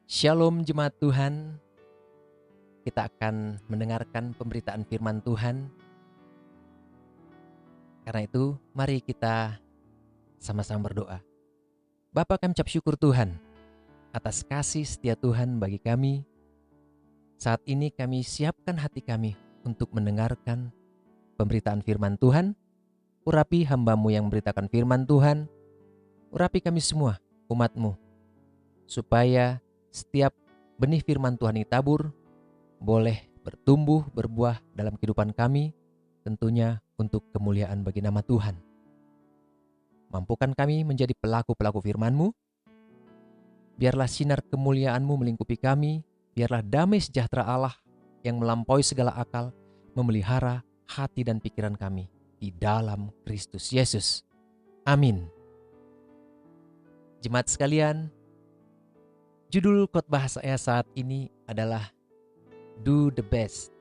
Shalom jemaat Tuhan, kita akan mendengarkan pemberitaan firman Tuhan. Karena itu, mari kita sama-sama berdoa. Bapa, kami ucap syukur Tuhan atas kasih setia Tuhan bagi kami. Saat ini kami siapkan hati kami untuk mendengarkan pemberitaan firman Tuhan. Urapi hamba-Mu yang memberitakan firman Tuhan. Urapi kami semua, umat-Mu, supaya setiap benih firman Tuhan yang tabur boleh bertumbuh, berbuah dalam kehidupan kami, tentunya untuk kemuliaan bagi nama Tuhan. Mampukan kami menjadi pelaku-pelaku firman-Mu. Biarlah sinar kemuliaan-Mu melingkupi kami. Biarlah damai sejahtera Allah yang melampaui segala akal memelihara hati dan pikiran kami di dalam Kristus Yesus. Amin. Jemaat sekalian, judul khotbah saya saat ini adalah Do the Best.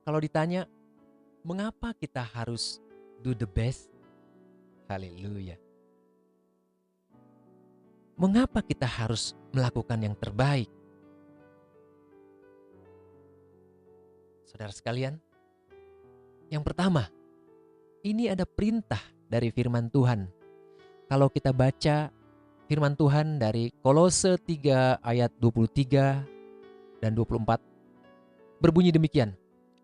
Kalau ditanya, mengapa kita harus do the best? Haleluya. Mengapa kita harus melakukan yang terbaik? Saudara sekalian, yang pertama, ini ada perintah dari firman Tuhan. Kalau kita baca firman Tuhan dari Kolose 3 ayat 23 dan 24, berbunyi demikian.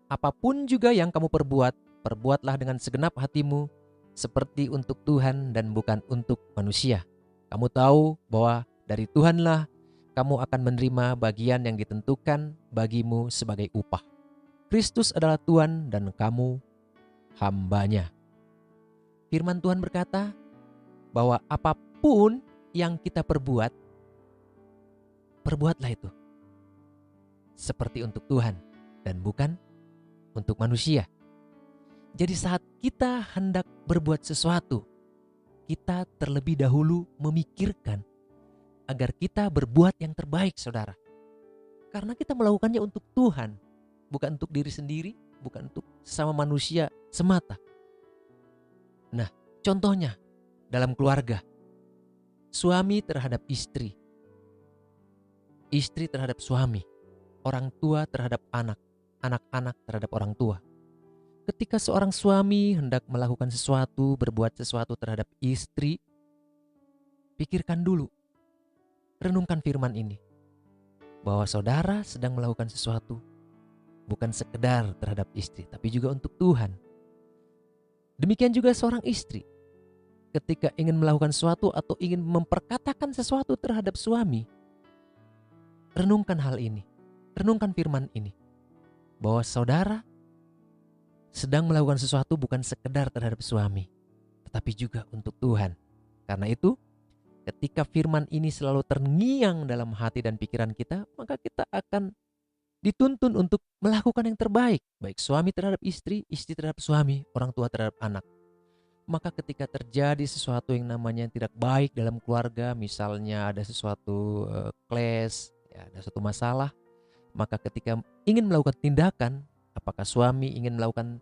Apapun juga yang kamu perbuat, perbuatlah dengan segenap hatimu, seperti untuk Tuhan dan bukan untuk manusia. Kamu tahu bahwa dari Tuhanlah kamu akan menerima bagian yang ditentukan bagimu sebagai upah. Kristus adalah Tuhan dan kamu hambanya. Firman Tuhan berkata bahwa apapun yang kita perbuat, perbuatlah itu seperti untuk Tuhan dan bukan untuk manusia. Jadi saat kita hendak berbuat sesuatu, kita terlebih dahulu memikirkan agar kita berbuat yang terbaik, saudara. Karena kita melakukannya untuk Tuhan, bukan untuk diri sendiri, bukan untuk sesama manusia semata. Nah, contohnya dalam keluarga, suami terhadap istri, istri terhadap suami, orang tua terhadap anak, anak-anak terhadap orang tua. Ketika seorang suami hendak melakukan sesuatu, berbuat sesuatu terhadap istri, pikirkan dulu, renungkan firman ini, bahwa saudara sedang melakukan sesuatu bukan sekedar terhadap istri, tapi juga untuk Tuhan. Demikian juga seorang istri, ketika ingin melakukan sesuatu atau ingin memperkatakan sesuatu terhadap suami, renungkan hal ini, renungkan firman ini, bahwa saudara sedang melakukan sesuatu bukan sekedar terhadap suami, tetapi juga untuk Tuhan. Karena itu, ketika firman ini selalu terngiang dalam hati dan pikiran kita, maka kita akan dituntun untuk melakukan yang terbaik, baik suami terhadap istri, istri terhadap suami, orang tua terhadap anak. Maka ketika terjadi sesuatu yang namanya tidak baik dalam keluarga, misalnya ada sesuatu clash, ada suatu masalah, maka ketika ingin melakukan tindakan, apakah suami ingin melakukan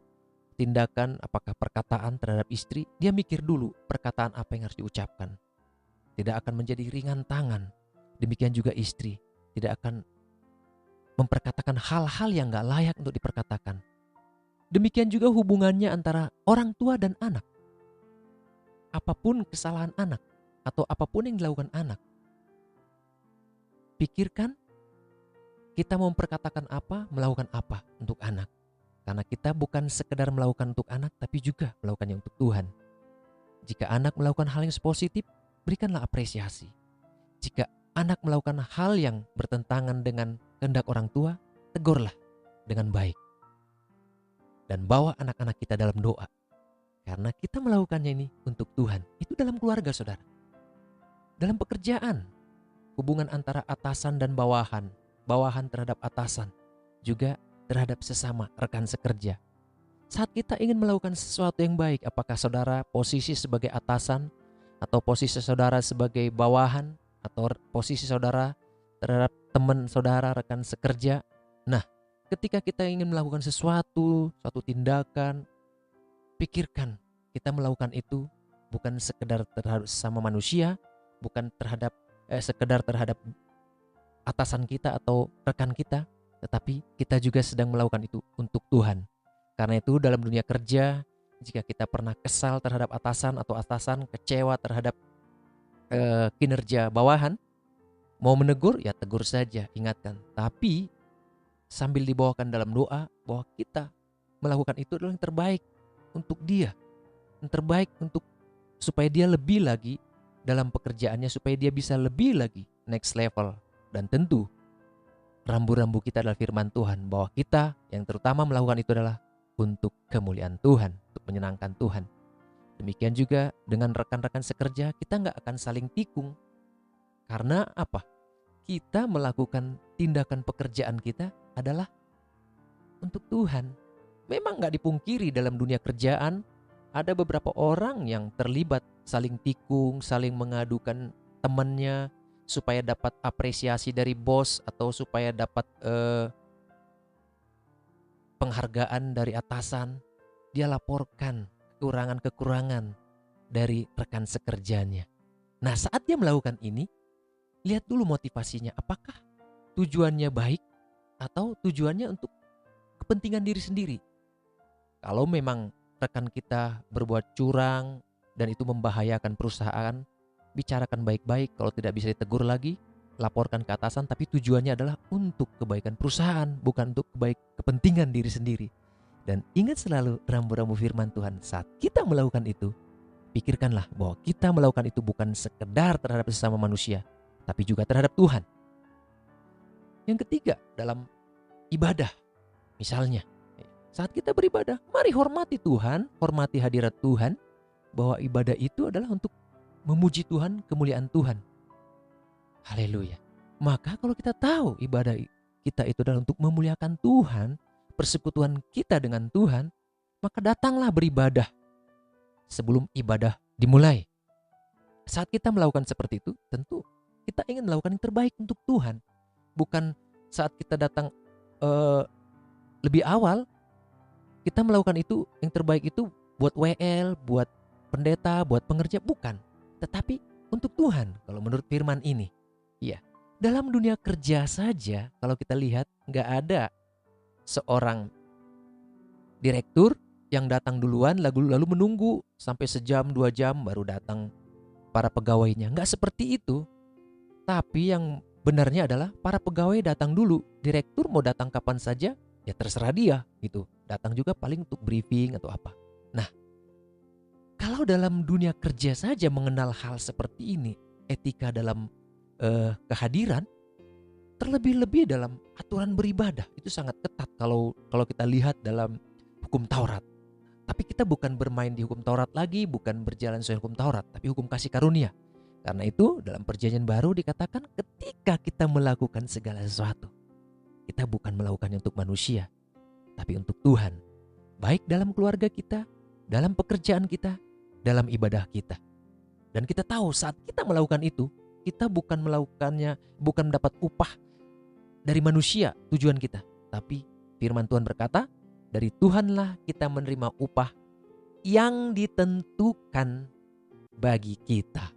tindakan, apakah perkataan terhadap istri, dia mikir dulu perkataan apa yang harus diucapkan. Tidak akan menjadi ringan tangan. Demikian juga istri, tidak akan memperkatakan hal-hal yang gak layak untuk diperkatakan. Demikian juga hubungannya antara orang tua dan anak. Apapun kesalahan anak atau apapun yang dilakukan anak, pikirkan kita mau memperkatakan apa, melakukan apa untuk anak. Karena kita bukan sekedar melakukan untuk anak, tapi juga melakukannya untuk Tuhan. Jika anak melakukan hal yang positif, berikanlah apresiasi. Jika anak melakukan hal yang bertentangan dengan kehendak orang tua, tegurlah dengan baik. Dan bawa anak-anak kita dalam doa. Karena kita melakukannya ini untuk Tuhan. Itu dalam keluarga, saudara. Dalam pekerjaan, hubungan antara atasan dan bawahan, bawahan terhadap atasan, juga terhadap sesama rekan sekerja. Saat kita ingin melakukan sesuatu yang baik, apakah saudara posisi sebagai atasan, atau posisi saudara sebagai bawahan, atau posisi saudara terhadap teman saudara rekan sekerja. Nah, ketika kita ingin melakukan sesuatu, suatu tindakan, pikirkan kita melakukan itu bukan sekedar terhadap sesama manusia, bukan terhadap sekedar terhadap atasan kita atau rekan kita, tetapi kita juga sedang melakukan itu untuk Tuhan. Karena itu dalam dunia kerja, jika kita pernah kesal terhadap atasan atau atasan kecewa terhadap kinerja bawahan, mau menegur ya tegur saja, ingatkan. Tapi sambil dibawakan dalam doa bahwa kita melakukan itu adalah yang terbaik untuk dia, yang terbaik untuk supaya dia lebih lagi dalam pekerjaannya, supaya dia bisa lebih lagi next level. Dan tentu rambu-rambu kita adalah firman Tuhan, bahwa kita yang terutama melakukan itu adalah untuk kemuliaan Tuhan, untuk menyenangkan Tuhan. Demikian juga dengan rekan-rekan sekerja, kita nggak akan saling tikung. Karena apa? Kita melakukan tindakan pekerjaan kita adalah untuk Tuhan. Memang nggak dipungkiri dalam dunia kerjaan, ada beberapa orang yang terlibat saling tikung, saling mengadukan temannya, supaya dapat apresiasi dari bos atau supaya dapat penghargaan dari atasan. Dia laporkan kekurangan-kekurangan dari rekan sekerjanya. Nah, saat dia melakukan ini, lihat dulu motivasinya. Apakah tujuannya baik atau tujuannya untuk kepentingan diri sendiri? Kalau memang rekan kita berbuat curang dan itu membahayakan perusahaan, bicarakan baik-baik. Kalau tidak bisa ditegur lagi, laporkan ke atasan, tapi tujuannya adalah untuk kebaikan perusahaan, bukan untuk kepentingan diri sendiri. Dan ingat selalu rambu-rambu firman Tuhan. Saat kita melakukan itu, pikirkanlah bahwa kita melakukan itu bukan sekedar terhadap sesama manusia, tapi juga terhadap Tuhan. Yang ketiga, dalam ibadah. Misalnya, saat kita beribadah, mari hormati Tuhan, hormati hadirat Tuhan, bahwa ibadah itu adalah untuk memuji Tuhan, kemuliaan Tuhan. Haleluya. Maka kalau kita tahu ibadah kita itu adalah untuk memuliakan Tuhan, persekutuan kita dengan Tuhan, maka datanglah beribadah sebelum ibadah dimulai. Saat kita melakukan seperti itu, tentu kita ingin melakukan yang terbaik untuk Tuhan. Bukan saat kita datang lebih awal, kita melakukan itu yang terbaik itu buat WL, buat pendeta, buat pengerja, bukan. Tetapi untuk Tuhan, kalau menurut firman ini. Ya, dalam dunia kerja saja, kalau kita lihat, nggak ada seorang direktur yang datang duluan lalu menunggu sampai sejam 2 jam baru datang para pegawainya. Nggak seperti itu. Tapi yang benarnya adalah para pegawai datang dulu. Direktur mau datang kapan saja, ya terserah dia gitu. Datang juga paling untuk briefing atau apa. Nah, kalau dalam dunia kerja saja mengenal hal seperti ini, etika dalam kehadiran, terlebih-lebih dalam aturan beribadah itu sangat ketat kalau kita lihat dalam hukum Taurat. Tapi kita bukan bermain di hukum Taurat lagi, bukan berjalan sesuai hukum Taurat, tapi hukum kasih karunia. Karena itu dalam perjanjian baru dikatakan ketika kita melakukan segala sesuatu, kita bukan melakukannya untuk manusia, tapi untuk Tuhan. Baik dalam keluarga kita, dalam pekerjaan kita, dalam ibadah kita. Dan kita tahu saat kita melakukan itu, kita bukan melakukannya, bukan mendapat upah dari manusia tujuan kita. Tapi firman Tuhan berkata, dari Tuhanlah kita menerima upah yang ditentukan bagi kita.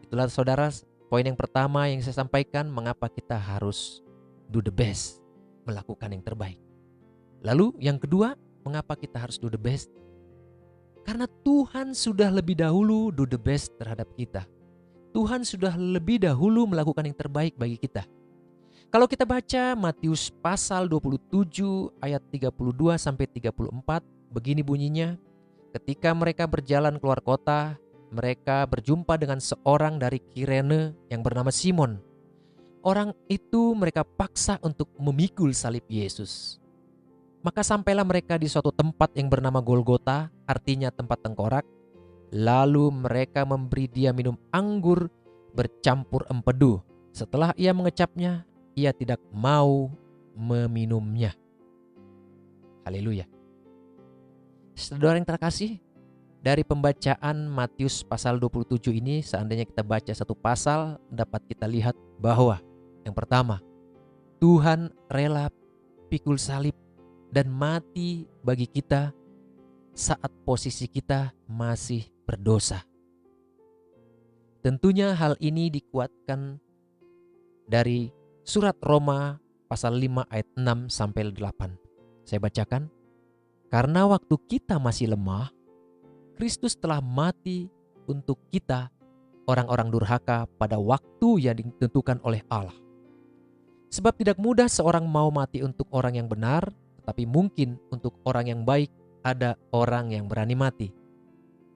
Itulah saudara, poin yang pertama yang saya sampaikan, mengapa kita harus do the best, melakukan yang terbaik. Lalu yang kedua, mengapa kita harus do the best? Karena Tuhan sudah lebih dahulu do the best terhadap kita. Tuhan sudah lebih dahulu melakukan yang terbaik bagi kita. Kalau kita baca Matius pasal 27 ayat 32 sampai 34, begini bunyinya. Ketika mereka berjalan keluar kota, mereka berjumpa dengan seorang dari Kirene yang bernama Simon. Orang itu mereka paksa untuk memikul salib Yesus. Maka sampailah mereka di suatu tempat yang bernama Golgota, artinya tempat tengkorak. Lalu mereka memberi dia minum anggur bercampur empedu. Setelah ia mengecapnya, ia tidak mau meminumnya. Haleluya. Saudara yang terkasih, dari pembacaan Matius pasal 27 ini, seandainya kita baca satu pasal, dapat kita lihat bahwa yang pertama, Tuhan rela pikul salib dan mati bagi kita saat posisi kita masih berdosa. Tentunya hal ini dikuatkan dari surat Roma pasal 5 ayat 6 sampai 8. Saya bacakan. Karena waktu kita masih lemah, Kristus telah mati untuk kita orang-orang durhaka pada waktu yang ditentukan oleh Allah. Sebab tidak mudah seorang mau mati untuk orang yang benar, tetapi mungkin untuk orang yang baik ada orang yang berani mati.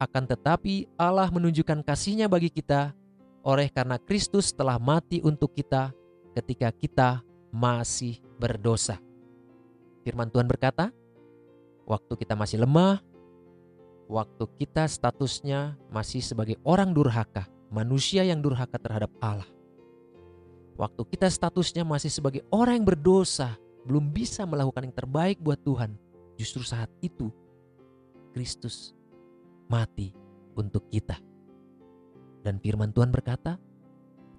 Akan tetapi Allah menunjukkan kasih-Nya bagi kita oleh karena Kristus telah mati untuk kita ketika kita masih berdosa. Firman Tuhan berkata, waktu kita masih lemah, waktu kita statusnya masih sebagai orang durhaka, manusia yang durhaka terhadap Allah. Waktu kita statusnya masih sebagai orang yang berdosa, belum bisa melakukan yang terbaik buat Tuhan, justru saat itu Kristus mati untuk kita. Dan firman Tuhan berkata,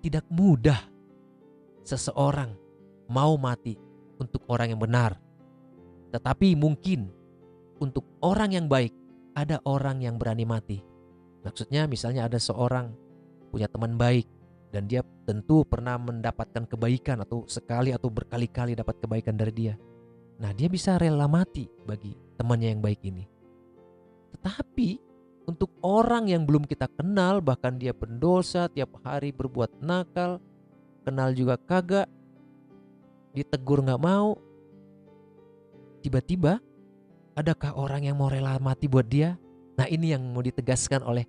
tidak mudah seseorang mau mati untuk orang yang benar. Tetapi mungkin untuk orang yang baik ada orang yang berani mati. Maksudnya misalnya ada seorang punya teman baik dan dia tentu pernah mendapatkan kebaikan atau sekali atau berkali-kali dapat kebaikan dari dia. Nah, dia bisa rela mati bagi temannya yang baik ini. Tetapi untuk orang yang belum kita kenal, bahkan dia pendosa, tiap hari berbuat nakal, kenal juga kagak, ditegur gak mau, tiba-tiba adakah orang yang mau rela mati buat dia? Nah, ini yang mau ditegaskan oleh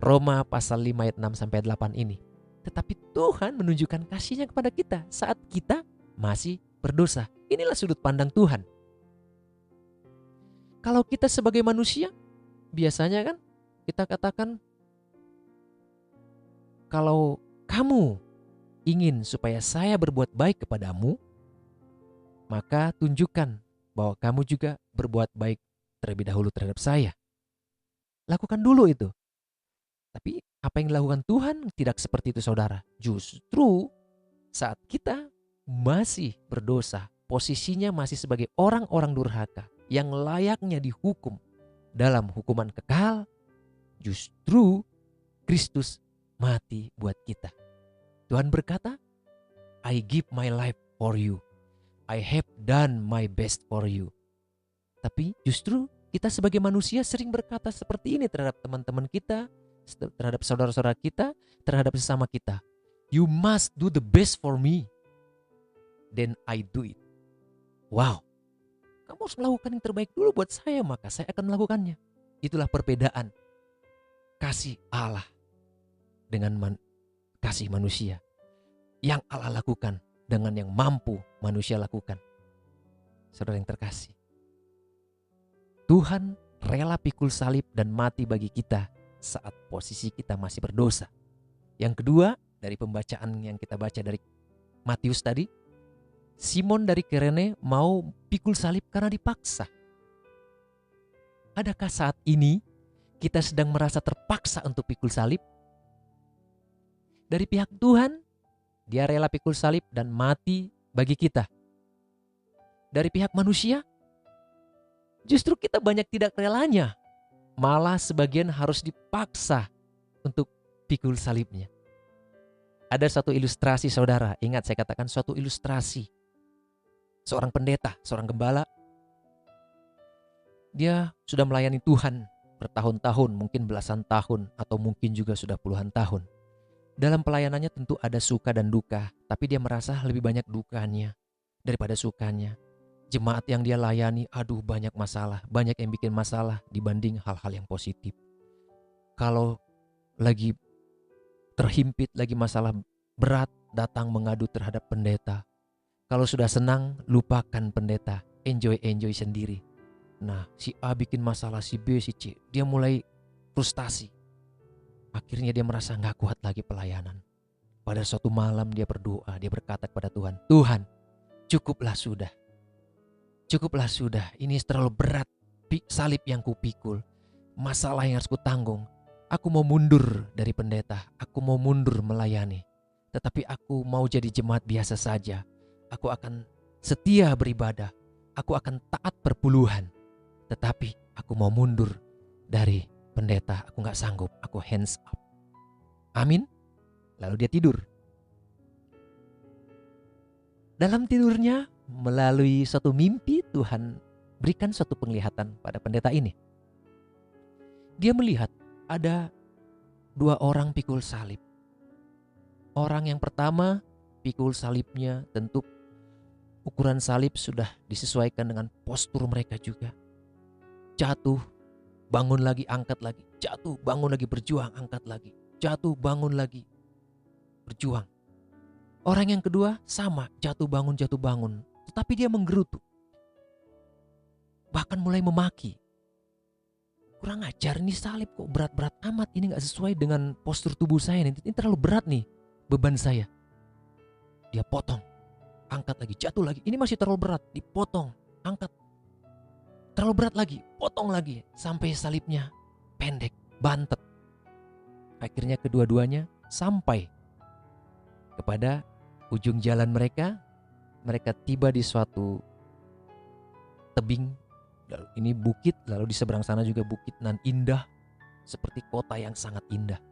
Roma pasal 5 ayat 6 sampai 8 ini. Tetapi Tuhan menunjukkan kasih-Nya kepada kita saat kita masih berdosa. Inilah sudut pandang Tuhan. Kalau kita sebagai manusia, biasanya kan kita katakan, kalau kamu ingin supaya saya berbuat baik kepadamu, maka tunjukkan bahwa kamu juga berbuat baik terlebih dahulu terhadap saya. Lakukan dulu itu. Tapi apa yang dilakukan Tuhan tidak seperti itu, saudara. Justru saat kita masih berdosa, posisinya masih sebagai orang-orang durhaka yang layaknya dihukum dalam hukuman kekal, justru Kristus mati buat kita. Tuhan berkata, I give my life for you. I have done my best for you. Tapi justru kita sebagai manusia sering berkata seperti ini terhadap teman-teman kita, terhadap saudara-saudara kita, terhadap sesama kita. You must do the best for me. Then I do it. Wow. Kamu harus melakukan yang terbaik dulu buat saya, maka saya akan melakukannya. Itulah perbedaan kasih Allah dengan kasih manusia. Yang Allah lakukan dengan yang mampu manusia lakukan. Saudara yang terkasih, Tuhan rela pikul salib dan mati bagi kita saat posisi kita masih berdosa. Yang kedua, dari pembacaan yang kita baca dari Matius tadi, Simon dari Kirene mau pikul salib karena dipaksa. Adakah saat ini kita sedang merasa terpaksa untuk pikul salib? Dari pihak Tuhan, Dia rela pikul salib dan mati bagi kita. Dari pihak manusia, justru kita banyak tidak relanya. Malah sebagian harus dipaksa untuk pikul salibnya. Ada satu ilustrasi, saudara. Ingat, saya katakan suatu ilustrasi. Seorang pendeta, seorang gembala, dia sudah melayani Tuhan bertahun-tahun, mungkin belasan tahun, atau mungkin juga sudah puluhan tahun. Dalam pelayanannya tentu ada suka dan duka, tapi dia merasa lebih banyak dukanya daripada sukanya. Jemaat yang dia layani, aduh banyak masalah, banyak yang bikin masalah dibanding hal-hal yang positif. Kalau lagi terhimpit, lagi masalah berat, datang mengadu terhadap pendeta. Kalau sudah senang, lupakan pendeta, enjoy sendiri. Nah, si A bikin masalah, si B, si C, dia mulai frustasi. Akhirnya dia merasa gak kuat lagi pelayanan. Pada suatu malam dia berdoa, dia berkata kepada Tuhan, Tuhan, cukuplah sudah. Cukuplah sudah, ini terlalu berat salib yang kupikul. Masalah yang harus kutanggung. Aku mau mundur dari pendeta, aku mau mundur melayani. Tetapi aku mau jadi jemaat biasa saja. Aku akan setia beribadah, aku akan taat perpuluhan. Tetapi aku mau mundur dari pendeta, aku gak sanggup, aku hands up. Amin. Lalu dia tidur. Dalam tidurnya, melalui suatu mimpi, Tuhan berikan suatu penglihatan pada pendeta ini. Dia melihat ada 2 orang pikul salib. Orang yang pertama, pikul salibnya tentu ukuran salib sudah disesuaikan dengan postur mereka juga. Jatuh, bangun lagi, angkat lagi. Jatuh, bangun lagi, berjuang, angkat lagi. Jatuh, bangun lagi, berjuang. Orang yang kedua sama, jatuh bangun, tetapi dia menggerutu. Bahkan mulai memaki. Kurang ajar, ini salib kok berat-berat amat, ini gak sesuai dengan postur tubuh saya, ini terlalu berat nih beban saya. Dia potong, angkat lagi, jatuh lagi, ini masih terlalu berat, dipotong, angkat. Terlalu berat lagi, potong lagi, sampai salibnya pendek, bantet. Akhirnya kedua-duanya sampai kepada ujung jalan mereka. Mereka tiba di suatu tebing. Ini bukit, lalu di seberang sana juga bukit nan indah, seperti kota yang sangat indah.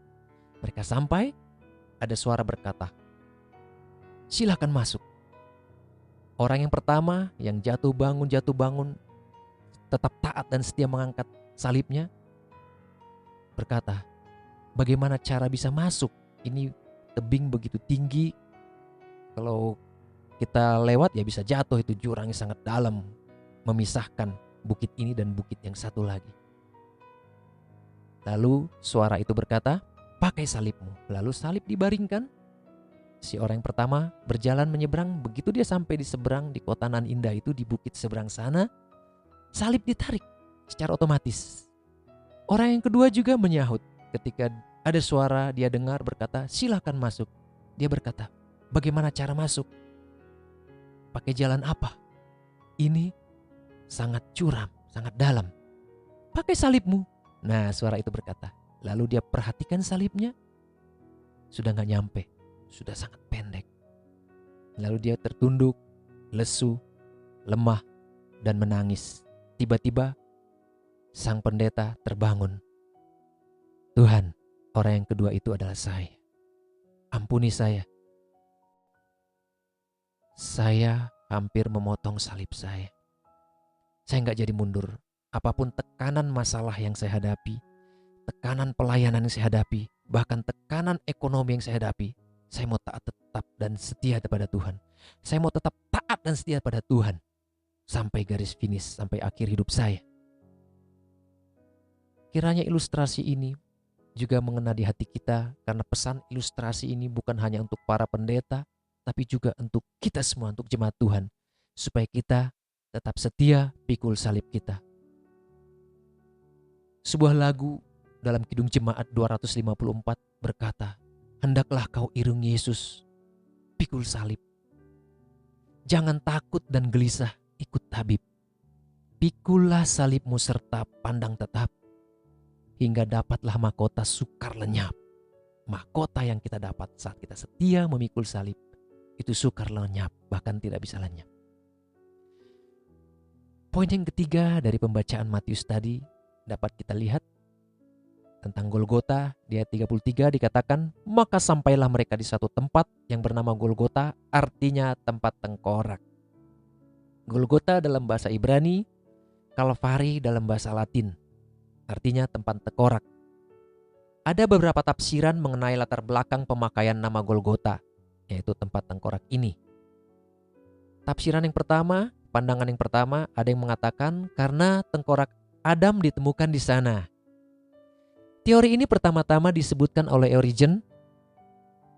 Mereka sampai, ada suara berkata, "Silakan masuk." Orang yang pertama yang jatuh bangun, tetap taat dan setia mengangkat salibnya, berkata, "Bagaimana cara bisa masuk? Ini tebing begitu tinggi. Kalau kita lewat ya bisa jatuh, itu jurangnya sangat dalam, memisahkan bukit ini dan bukit yang satu lagi." Lalu suara itu berkata, "Pakai salibmu." Lalu salib dibaringkan. Si orang yang pertama berjalan menyeberang. Begitu dia sampai di seberang, di kota nan indah itu, di bukit seberang sana, salib ditarik secara otomatis. Orang yang kedua juga menyahut. Ketika ada suara dia dengar berkata, "Silakan masuk." Dia berkata, "Bagaimana cara masuk? Pakai jalan apa? Ini sangat curam, sangat dalam. Pakai salibmu." Nah, suara itu berkata. Lalu dia perhatikan salibnya. Sudah gak nyampe, sudah sangat pendek. Lalu dia tertunduk, lesu, lemah, dan menangis. Tiba-tiba sang pendeta terbangun. "Tuhan, orang yang kedua itu adalah saya. Ampuni saya. Saya hampir memotong salib saya. Saya gak jadi mundur. Apapun tekanan masalah yang saya hadapi, tekanan pelayanan yang saya hadapi, bahkan tekanan ekonomi yang saya hadapi, saya mau taat tetap dan setia kepada Tuhan. Saya mau tetap taat dan setia pada Tuhan sampai garis finish, sampai akhir hidup saya." Kiranya ilustrasi ini juga mengena di hati kita, karena pesan ilustrasi ini bukan hanya untuk para pendeta, tapi juga untuk kita semua, untuk jemaat Tuhan, supaya kita tetap setia pikul salib kita. Sebuah lagu dalam Kidung Jemaat 254 berkata, "Hendaklah kau irung Yesus, pikul salib. Jangan takut dan gelisah, ikut tabib. Pikullah salibmu serta pandang tetap, hingga dapatlah mahkota sukar lenyap." Mahkota yang kita dapat saat kita setia memikul salib, itu sukar lenyap, bahkan tidak bisa lenyap. Poin yang ketiga dari pembacaan Matius tadi dapat kita lihat tentang Golgota. Di ayat 33 dikatakan, "Maka sampailah mereka di satu tempat yang bernama Golgota, artinya tempat tengkorak." Golgota dalam bahasa Ibrani, Kalvari dalam bahasa Latin, artinya tempat tengkorak. Ada beberapa tafsiran mengenai latar belakang pemakaian nama Golgota, yaitu tempat tengkorak ini. Tafsiran yang pertama, pandangan yang pertama, ada yang mengatakan karena tengkorak Adam ditemukan di sana. Teori ini pertama-tama disebutkan oleh Origen,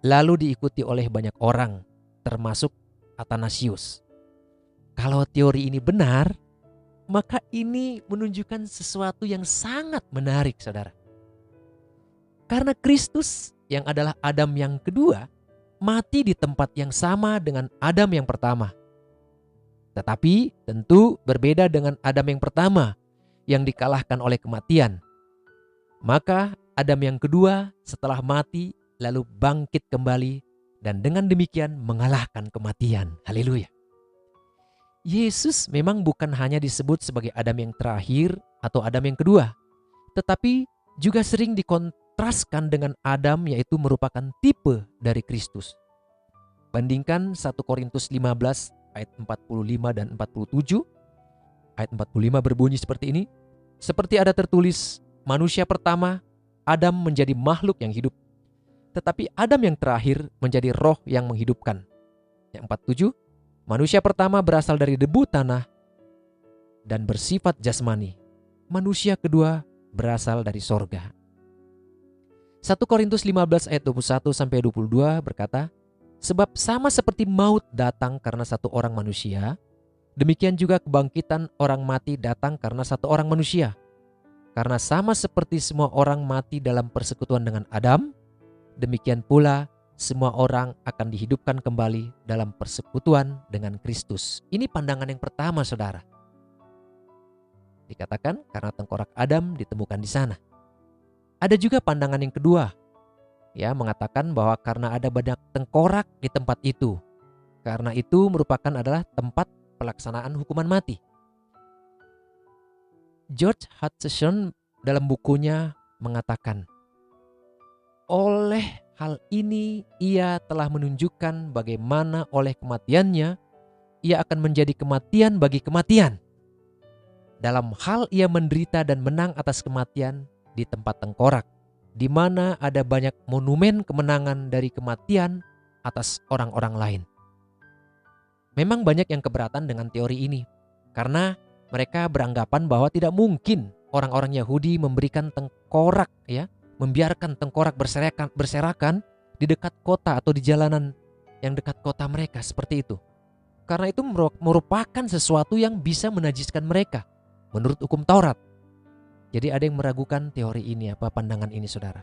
lalu diikuti oleh banyak orang, termasuk Athanasius. Kalau teori ini benar, maka ini menunjukkan sesuatu yang sangat menarik, saudara. Karena Kristus yang adalah Adam yang kedua, mati di tempat yang sama dengan Adam yang pertama. Tetapi tentu berbeda dengan Adam yang pertama yang dikalahkan oleh kematian. Maka Adam yang kedua setelah mati lalu bangkit kembali dan dengan demikian mengalahkan kematian. Haleluya. Yesus memang bukan hanya disebut sebagai Adam yang terakhir atau Adam yang kedua, tetapi juga sering dikontraskan dengan Adam, yaitu merupakan tipe dari Kristus. Bandingkan 1 Korintus 15 ayat 45 dan 47. Ayat 45 berbunyi seperti ini. Seperti ada tertulis, manusia pertama, Adam menjadi makhluk yang hidup. Tetapi Adam yang terakhir menjadi roh yang menghidupkan. Yang 47, manusia pertama berasal dari debu tanah dan bersifat jasmani. Manusia kedua berasal dari sorga. 1 Korintus 15 ayat 21 sampai 22 berkata, sebab sama seperti maut datang karena satu orang manusia, demikian juga kebangkitan orang mati datang karena satu orang manusia. Karena sama seperti semua orang mati dalam persekutuan dengan Adam, demikian pula semua orang akan dihidupkan kembali dalam persekutuan dengan Kristus. Ini pandangan yang pertama, saudara. Dikatakan karena tengkorak Adam ditemukan di sana. Ada juga pandangan yang kedua, ya, mengatakan bahwa karena ada banyak tengkorak di tempat itu, karena itu merupakan adalah tempat pelaksanaan hukuman mati. George Hutcheson dalam bukunya mengatakan, oleh hal ini ia telah menunjukkan bagaimana oleh kematiannya ia akan menjadi kematian bagi kematian. Dalam hal ia menderita dan menang atas kematian di tempat tengkorak, di mana ada banyak monumen kemenangan dari kematian atas orang-orang lain. Memang banyak yang keberatan dengan teori ini, karena mereka beranggapan bahwa tidak mungkin orang-orang Yahudi memberikan tengkorak, ya, membiarkan tengkorak berserakan di dekat kota atau di jalanan yang dekat kota mereka seperti itu. Karena itu merupakan sesuatu yang bisa menajiskan mereka menurut hukum Taurat. Jadi ada yang meragukan teori ini, pandangan ini, saudara.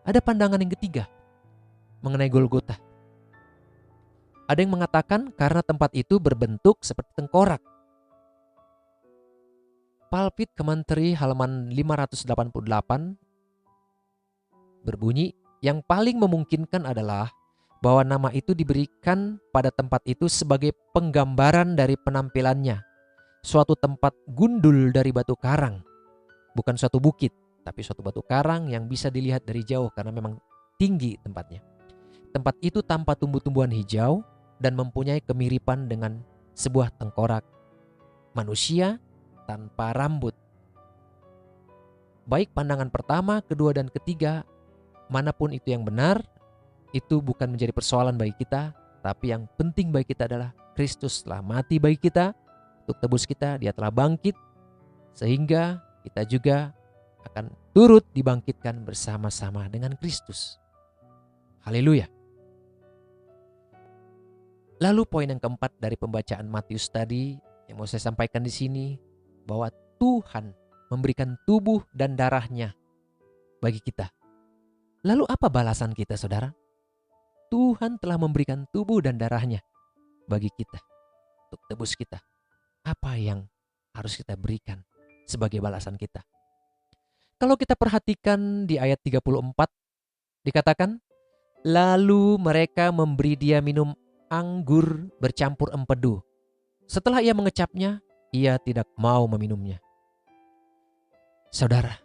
Ada pandangan yang ketiga mengenai Golgota. Ada yang mengatakan karena tempat itu berbentuk seperti tengkorak. Pulpit Commentary halaman 588 berbunyi, yang paling memungkinkan adalah bahwa nama itu diberikan pada tempat itu sebagai penggambaran dari penampilannya. Suatu tempat gundul dari batu karang. Bukan suatu bukit, tapi suatu batu karang yang bisa dilihat dari jauh karena memang tinggi tempatnya. Tempat itu tanpa tumbuh-tumbuhan hijau dan mempunyai kemiripan dengan sebuah tengkorak manusia tanpa rambut. Baik pandangan pertama, kedua, dan ketiga, manapun itu yang benar, itu bukan menjadi persoalan bagi kita, tapi yang penting bagi kita adalah Kristus telah mati bagi kita, untuk tebus kita, Dia telah bangkit, sehingga kita juga akan turut dibangkitkan bersama-sama dengan Kristus. Haleluya. Lalu poin yang keempat dari pembacaan Matius tadi yang mau saya sampaikan di sini, bahwa Tuhan memberikan tubuh dan darahnya bagi kita. Lalu apa balasan kita, saudara? Tuhan telah memberikan tubuh dan darahnya bagi kita untuk tebus kita. Apa yang harus kita berikan sebagai balasan kita? Kalau kita perhatikan di ayat 34 dikatakan, lalu mereka memberi dia minum anggur bercampur empedu. Setelah ia mengecapnya, ia tidak mau meminumnya. Saudara,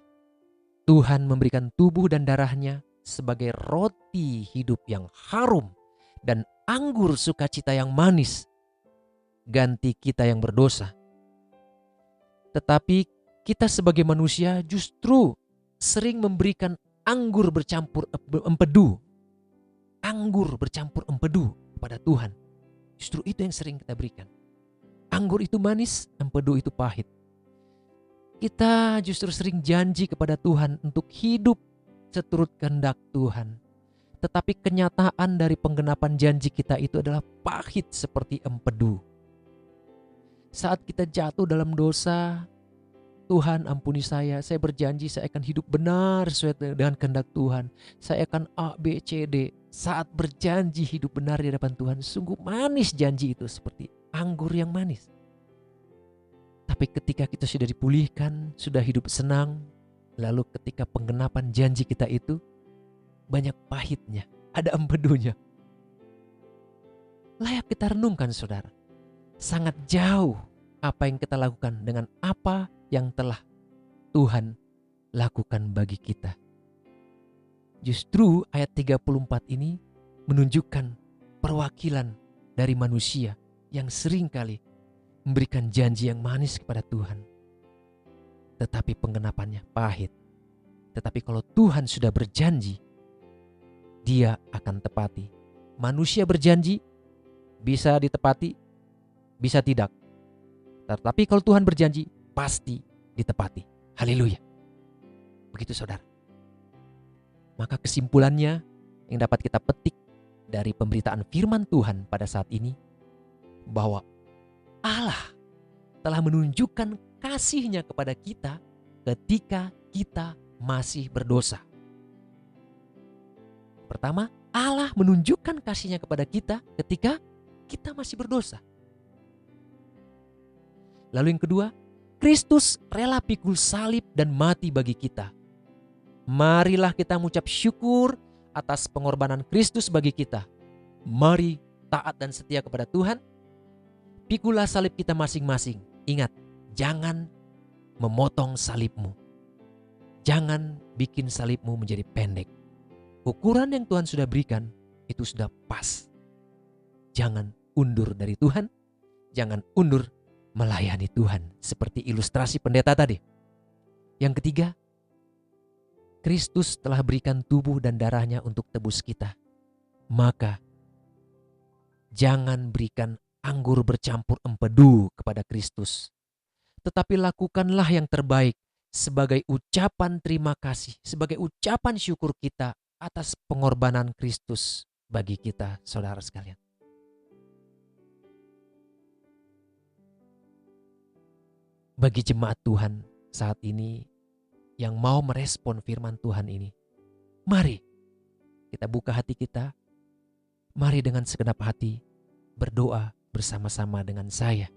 Tuhan memberikan tubuh dan darahnya sebagai roti hidup yang harum dan anggur sukacita yang manis, ganti kita yang berdosa. Tetapi kita sebagai manusia justru sering memberikan anggur bercampur empedu. Anggur bercampur empedu kepada Tuhan. Justru itu yang sering kita berikan. Anggur itu manis, empedu itu pahit. Kita justru sering janji kepada Tuhan untuk hidup seturut kehendak Tuhan. Tetapi kenyataan dari penggenapan janji kita itu adalah pahit seperti empedu. Saat kita jatuh dalam dosa, Tuhan ampuni saya berjanji saya akan hidup benar sesuai dengan kehendak Tuhan. Saya akan A, B, C, D. Saat berjanji hidup benar di hadapan Tuhan, sungguh manis janji itu seperti anggur yang manis. Tapi ketika kita sudah dipulihkan, sudah hidup senang, lalu ketika penggenapan janji kita itu, banyak pahitnya, ada empedunya. Layak kita renungkan, saudara. Sangat jauh apa yang kita lakukan dengan apa yang telah Tuhan lakukan bagi kita. Justru ayat 34 ini menunjukkan perwakilan dari manusia yang seringkali memberikan janji yang manis kepada Tuhan. Tetapi penggenapannya pahit. Tetapi kalau Tuhan sudah berjanji, Dia akan tepati. Manusia berjanji bisa ditepati, bisa tidak. Tetapi kalau Tuhan berjanji, pasti ditepati. Haleluya. Begitu saudara. Maka kesimpulannya yang dapat kita petik dari pemberitaan firman Tuhan pada saat ini, bahwa Allah telah menunjukkan kasih-Nya kepada kita ketika kita masih berdosa. Pertama, Allah menunjukkan kasih-Nya kepada kita ketika kita masih berdosa. Lalu yang kedua, Kristus rela pikul salib dan mati bagi kita. Marilah kita mengucap syukur atas pengorbanan Kristus bagi kita. Mari taat dan setia kepada Tuhan. Pikulah salib kita masing-masing. Ingat, jangan memotong salibmu. Jangan bikin salibmu menjadi pendek. Ukuran yang Tuhan sudah berikan itu sudah pas. Jangan undur dari Tuhan. Jangan undur melayani Tuhan. Seperti ilustrasi pendeta tadi. Yang ketiga, Kristus telah berikan tubuh dan darahnya untuk tebus kita. Maka jangan berikan anggur bercampur empedu kepada Kristus. Tetapi lakukanlah yang terbaik sebagai ucapan terima kasih, sebagai ucapan syukur kita atas pengorbanan Kristus bagi kita, saudara sekalian. Bagi jemaat Tuhan saat ini yang mau merespon firman Tuhan ini, mari kita buka hati kita. Mari dengan segenap hati berdoa bersama-sama dengan saya.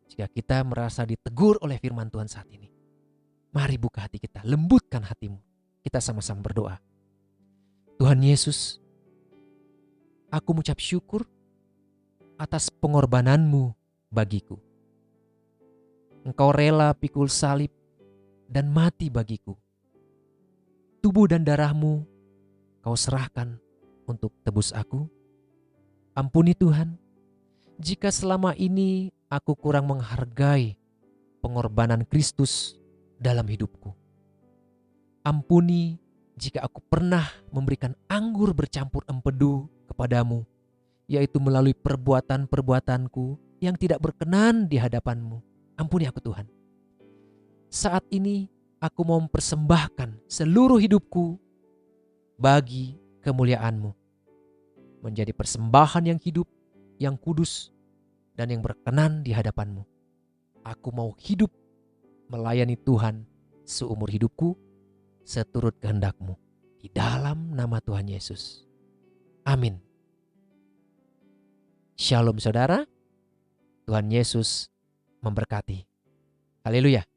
Jika kita merasa ditegur oleh firman Tuhan saat ini, mari buka hati kita, lembutkan hatimu. Kita sama-sama berdoa. Tuhan Yesus, aku mengucap syukur atas pengorbananmu bagiku. Engkau rela pikul salib dan mati bagiku. Tubuh dan darahmu kau serahkan untuk tebus aku. Ampuni Tuhan, jika selama ini aku kurang menghargai pengorbanan Kristus dalam hidupku. Ampuni jika aku pernah memberikan anggur bercampur empedu kepadamu, yaitu melalui perbuatan-perbuatanku yang tidak berkenan di hadapanmu. Ampuni aku Tuhan. Saat ini aku mau mempersembahkan seluruh hidupku bagi kemuliaan-Mu. Menjadi persembahan yang hidup, yang kudus, dan yang berkenan di hadapan-Mu. Aku mau hidup melayani Tuhan seumur hidupku, seturut kehendak-Mu. Di dalam nama Tuhan Yesus. Amin. Shalom saudara. Tuhan Yesus memberkati. Haleluya.